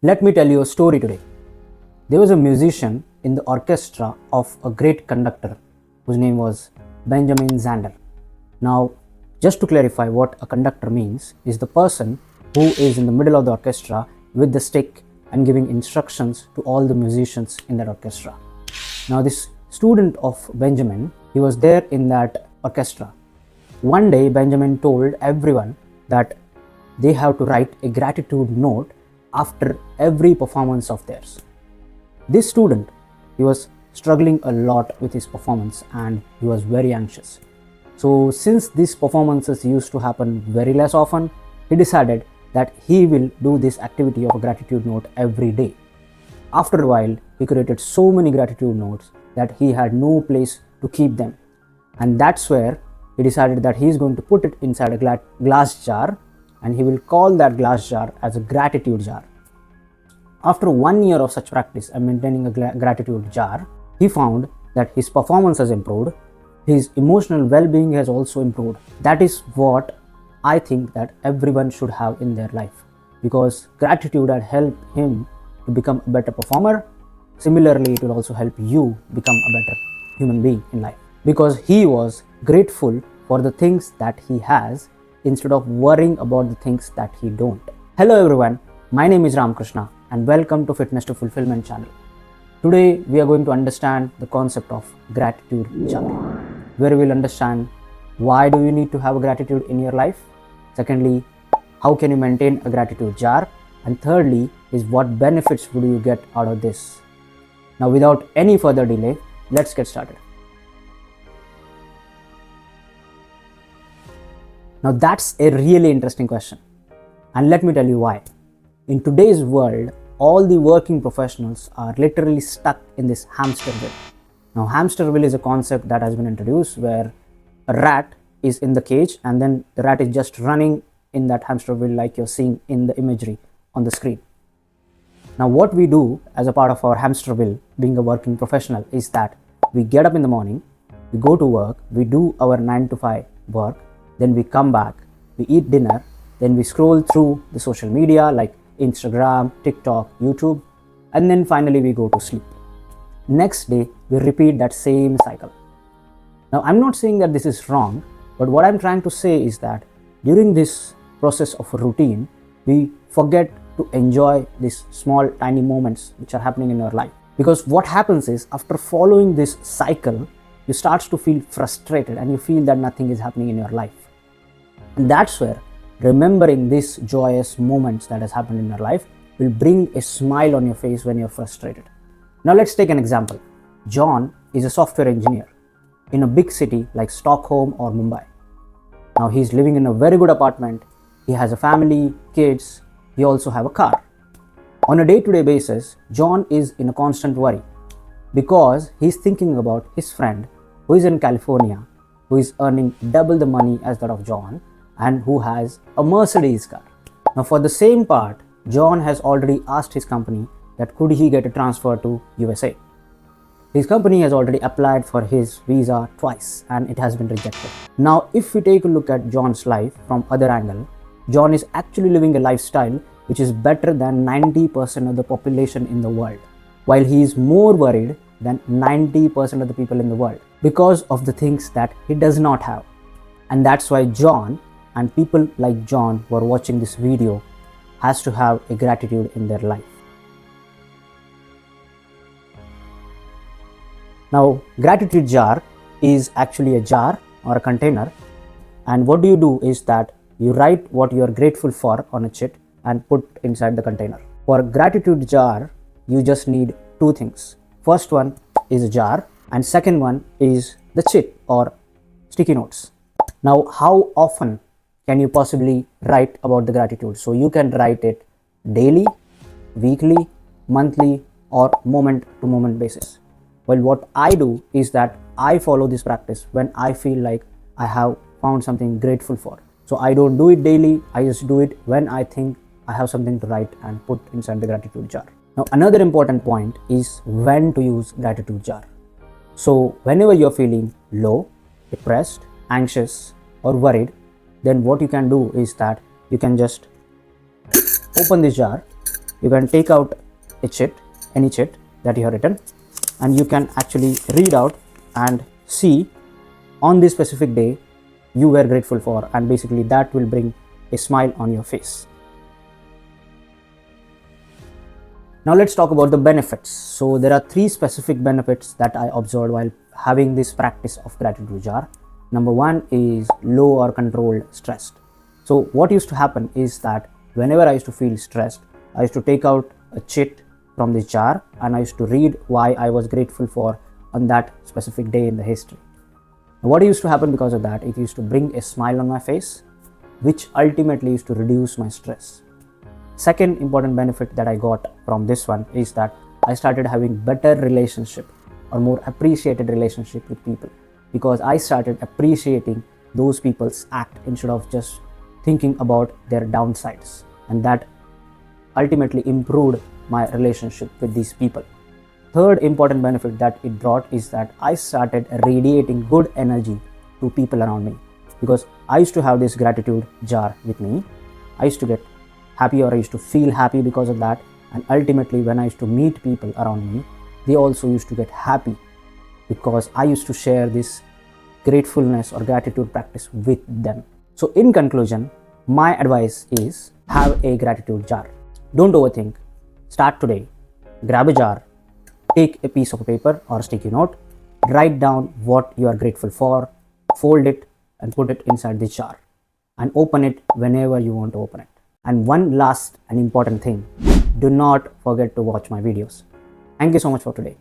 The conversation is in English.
Let me tell you a story today. There was a musician in the orchestra of a great conductor whose name was Benjamin Zander. Now, just to clarify what a conductor means, is the person who is in the middle of the orchestra with the stick and giving instructions to all the musicians in that orchestra. Now, this student of Benjamin, he was there in that orchestra. One day, Benjamin told everyone that they have to write a gratitude note after every performance of theirs. This student, he was struggling a lot with his performance and he was very anxious. So since these performances used to happen very less often, he decided that he will do this activity of a gratitude note every day. After a while, he created so many gratitude notes that he had no place to keep them. And that's where he decided that he is going to put it inside a glass jar, and he will call that glass jar as a gratitude jar. After 1 year of such practice and maintaining a gratitude jar, he found that his performance has improved, his emotional well-being has also improved. That is what I think that everyone should have in their life, because gratitude had helped him to become a better performer. Similarly, it will also help you become a better human being in life, because he was grateful for the things that he has instead of worrying about the things that he don't. Hello everyone, my name is Ramakrishna and welcome to Fitness to Fulfillment channel. Today we are going to understand the concept of gratitude jar, where we will understand why do you need to have gratitude in your life. Secondly, how can you maintain a gratitude jar, and thirdly is what benefits would you get out of this. Now without any further delay, let's get started. Now that's a really interesting question, and let me tell you why. In today's world, all the working professionals are literally stuck in this hamster wheel. Now hamster wheel is a concept that has been introduced where a rat is in the cage and then the rat is just running in that hamster wheel like you're seeing in the imagery on the screen. Now what we do as a part of our hamster wheel, being a working professional, is that we get up in the morning, we go to work, we do our 9 to 5 work, then we come back, we eat dinner, then we scroll through the social media like Instagram, TikTok, YouTube, and then finally we go to sleep. Next day, we repeat that same cycle. Now, I'm not saying that this is wrong, but what I'm trying to say is that during this process of routine, we forget to enjoy these small, tiny moments which are happening in your life. Because what happens is, after following this cycle, you start to feel frustrated and you feel that nothing is happening in your life. And that's where remembering these joyous moments that has happened in your life will bring a smile on your face when you're frustrated. Now let's take an example. John is a software engineer in a big city like Stockholm or Mumbai. Now he's living in a very good apartment. He has a family, kids. He also have a car. On a day-to-day basis, John is in a constant worry because he's thinking about his friend who is in California, who is earning double the money as that of John, and who has a Mercedes car. Now for the same part, John has already asked his company that could he get a transfer to USA. His company has already applied for his visa twice and it has been rejected. Now if we take a look at John's life from other angle, John is actually living a lifestyle which is better than 90% of the population in the world, while he is more worried than 90% of the people in the world because of the things that he does not have. And that's why John and people like John who are watching this video has to have a gratitude in their life. Now, gratitude jar is actually a jar or a container, and what you do is that you write what you are grateful for on a chit and put inside the container. For a gratitude jar, you just need two things. First one is a jar, and second one is the chit or sticky notes. Now, how often can you possibly write about the gratitude? So you can write it daily, weekly, monthly, or moment to moment basis. Well, what I do is that I follow this practice when I feel like I have found something grateful for. So I don't do it daily, I just do it when I think I have something to write and put inside the gratitude jar. Now another important point is when to use gratitude jar. So whenever you're feeling low, depressed, anxious, or worried, then what you can do is that you can just open this jar you can take out a chit, any chit that you have written, and you can actually read out and see on this specific day you were grateful for, and basically that will bring a smile on your face. Now let's talk about the benefits. So there are 3 specific benefits that I observed while having this practice of gratitude jar. Number 1 is low or controlled stress. So what used to happen is that whenever I used to feel stressed, I used to take out a chit from this jar and I used to read why I was grateful for on that specific day in the history. Now, what used to happen because of that, it used to bring a smile on my face, which ultimately used to reduce my stress. Second important benefit that I got from this one is that I started having better relationship or more appreciated relationship with people, because I started appreciating those people's act instead of just thinking about their downsides, and that ultimately improved my relationship with these people. Third important benefit that it brought is that I started radiating good energy to people around me, because I used to have this gratitude jar with me. I used to get happy, or I used to feel happy because of that, and ultimately when I used to meet people around me, they also used to get happy because I used to share this gratefulness or gratitude practice with them. So in conclusion, my advice is have a gratitude jar. Don't overthink. Start today. Grab a jar, take a piece of paper or sticky note, write down what you are grateful for, fold it and put it inside the jar, and open it whenever you want to open it. And one last and important thing, do not forget to watch my videos. Thank you so much for today.